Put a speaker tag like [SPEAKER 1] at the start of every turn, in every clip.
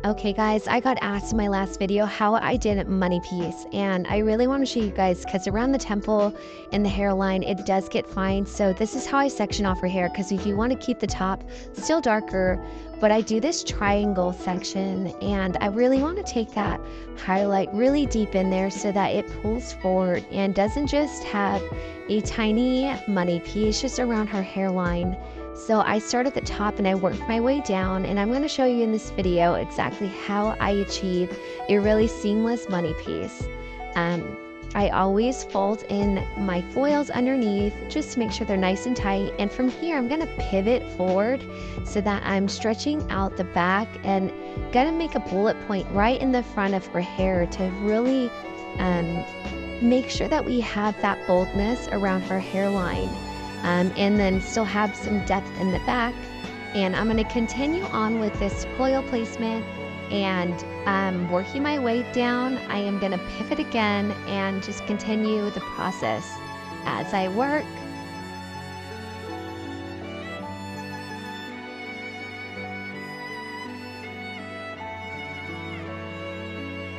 [SPEAKER 1] Okay guys, I got asked in my last video how I did money piece, and I really want to show you guys because around the temple and the hairline it does get fine. So this is how I section off her hair, because if you want to keep the top still darker, but I do this triangle section, and I really want to take that highlight really deep in there so that it pulls forward and doesn't just have a tiny money piece just around her hairline. So I start at the top and I work my way down, and I'm going to show you in this video exactly how I achieve a really seamless money piece. I always fold in my foils underneath just to make sure they're nice and tight, and from here I'm going to pivot forward so that I'm stretching out the back and going to make a bullet point right in the front of her hair to really make sure that we have that boldness around her hairline. And then still have some depth in the back. And I'm going to continue on with this foil placement and working my way down. I am going to pivot again and just continue the process as I work.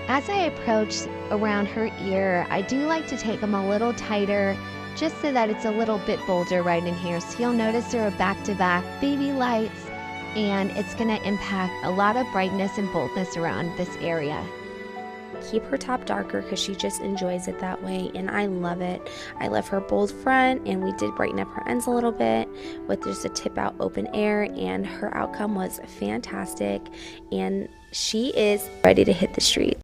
[SPEAKER 1] As I approach around her ear, I do like to take them a little tighter, just so that it's a little bit bolder right in here. So you'll notice there are back-to-back baby lights, and it's going to impact a lot of brightness and boldness around this area.
[SPEAKER 2] Keep her top darker because she just enjoys it that way, and I love it. I love her bold front, and we did brighten up her ends a little bit with just a tip out open air, and her outcome was fantastic, and she is ready to hit the street.